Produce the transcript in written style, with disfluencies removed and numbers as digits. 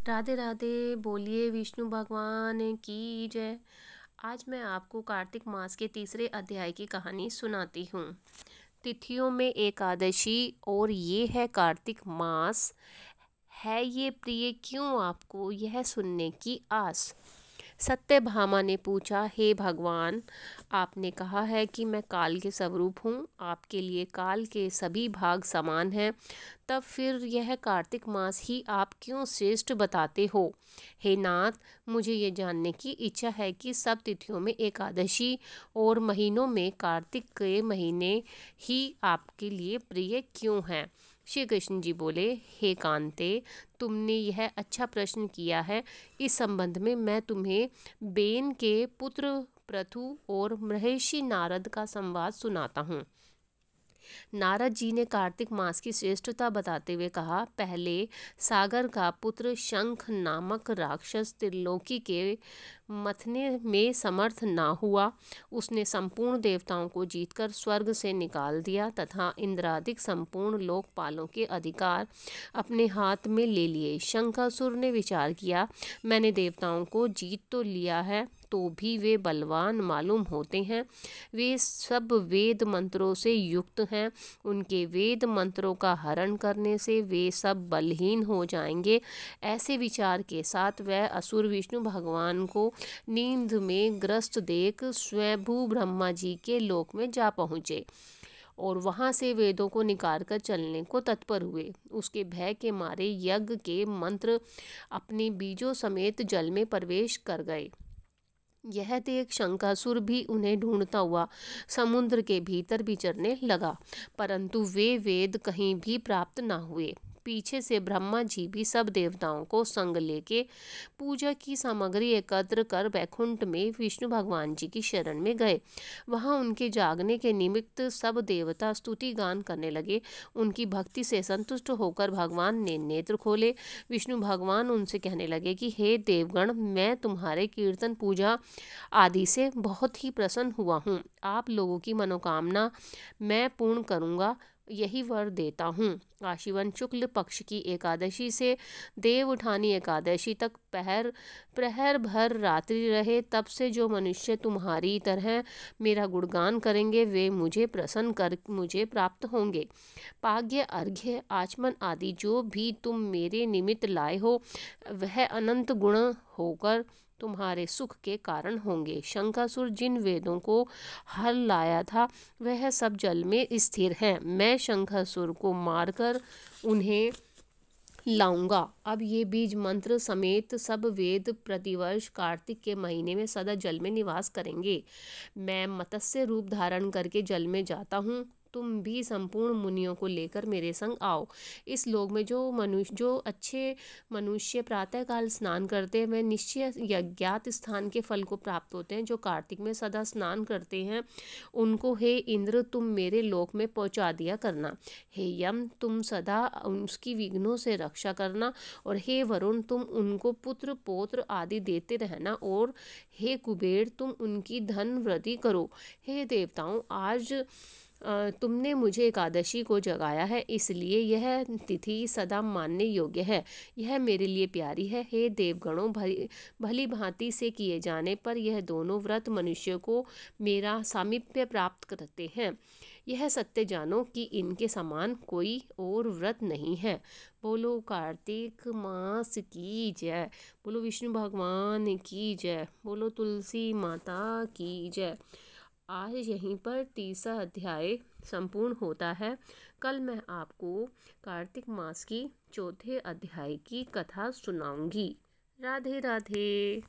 राधे राधे, बोलिए विष्णु भगवान की जय। आज मैं आपको कार्तिक मास के तीसरे अध्याय की कहानी सुनाती हूँ। तिथियों में एकादशी और ये है कार्तिक मास। है ये प्रिय क्यों आपको यह सुनने की आस? सत्यभामा ने पूछा, हे भगवान, आपने कहा है कि मैं काल के स्वरूप हूँ, आपके लिए काल के सभी भाग समान हैं, तब फिर यह कार्तिक मास ही आप क्यों श्रेष्ठ बताते हो? हे नाथ, मुझे ये जानने की इच्छा है कि सब तिथियों में एकादशी और महीनों में कार्तिक के महीने ही आपके लिए प्रिय क्यों हैं? श्री कृष्ण जी बोले, हे कांते, तुमने यह अच्छा प्रश्न किया है। इस संबंध में मैं तुम्हें बेन के पुत्र पृथु और महर्षि नारद का संवाद सुनाता हूँ। नारद जी ने कार्तिक मास की श्रेष्ठता बताते हुए कहा, पहले सागर का पुत्र शंख नामक राक्षस त्रिलोकी के मथने में समर्थ ना हुआ। उसने संपूर्ण देवताओं को जीतकर स्वर्ग से निकाल दिया तथा इंद्रादिक संपूर्ण लोकपालों के अधिकार अपने हाथ में ले लिए। शंखासुर ने विचार किया, मैंने देवताओं को जीत तो लिया है, तो भी वे बलवान मालूम होते हैं। वे सब वेद मंत्रों से युक्त हैं। उनके वेद मंत्रों का हरण करने से वे सब बलहीन हो जाएंगे। ऐसे विचार के साथ वह असुर विष्णु भगवान को नींद में ग्रस्त देख स्वयंभू ब्रह्मा जी के लोक में जा पहुँचे और वहां से वेदों को निकाल कर चलने को तत्पर हुए। उसके भय के मारे यज्ञ के मंत्र अपने बीजों समेत जल में प्रवेश कर गए। यह देख शंखासुर भी उन्हें ढूंढता हुआ समुद्र के भीतर विचरने लगा, परंतु वे वेद कहीं भी प्राप्त न हुए। पीछे से ब्रह्मा जी भी सब देवताओं को संग लेके पूजा की सामग्री एकत्र कर वैकुंठ में विष्णु भगवान जी की शरण में गए। वहां उनके जागने के निमित्त सब देवता स्तुति गान करने लगे। उनकी भक्ति से संतुष्ट होकर भगवान ने नेत्र खोले। विष्णु भगवान उनसे कहने लगे कि हे देवगण, मैं तुम्हारे कीर्तन पूजा आदि से बहुत ही प्रसन्न हुआ हूँ। आप लोगों की मनोकामना मैं पूर्ण करूँगा, यही वर देता हूँ। आश्विन शुक्ल पक्ष की एकादशी से देव उठानी एकादशी तक प्रहर भर रात्रि रहे, तब से जो मनुष्य तुम्हारी तरह मेरा गुणगान करेंगे वे मुझे प्रसन्न कर मुझे प्राप्त होंगे। पाग्य, अर्घ्य, आचमन आदि जो भी तुम मेरे निमित्त लाए हो वह अनंत गुण होकर तुम्हारे सुख के कारण होंगे। शंखासुर जिन वेदों को हल लाया था वह सब जल में स्थिर हैं। मैं शंखासुर को मारकर उन्हें लाऊंगा। अब ये बीज मंत्र समेत सब वेद प्रतिवर्ष कार्तिक के महीने में सदा जल में निवास करेंगे। मैं मत्स्य रूप धारण करके जल में जाता हूँ। तुम भी संपूर्ण मुनियों को लेकर मेरे संग आओ। इस लोक में जो अच्छे मनुष्य प्रातःकाल स्नान करते हैं वे निश्चय यज्ञात स्थान के फल को प्राप्त होते हैं। जो कार्तिक में सदा स्नान करते हैं उनको हे इंद्र तुम मेरे लोक में पहुंचा दिया करना। हे यम, तुम सदा उसकी विघ्नों से रक्षा करना। और हे वरुण, तुम उनको पुत्र पौत्र आदि देते रहना। और हे कुबेर, तुम उनकी धन वृद्धि करो। हे देवताओं, आज तुमने मुझे एकादशी को जगाया है, इसलिए यह तिथि सदा मानने योग्य है। यह मेरे लिए प्यारी है। हे देवगणों, भली भांति से किए जाने पर यह दोनों व्रत मनुष्य को मेरा सामीप्य प्राप्त करते हैं। यह सत्य जानो कि इनके समान कोई और व्रत नहीं है। बोलो कार्तिक मास की जय। बोलो विष्णु भगवान की जय। बोलो तुलसी माता की जय। आज यहीं पर तीसरा अध्याय संपूर्ण होता है। कल मैं आपको कार्तिक मास की चौथे अध्याय की कथा सुनाऊंगी। राधे राधे।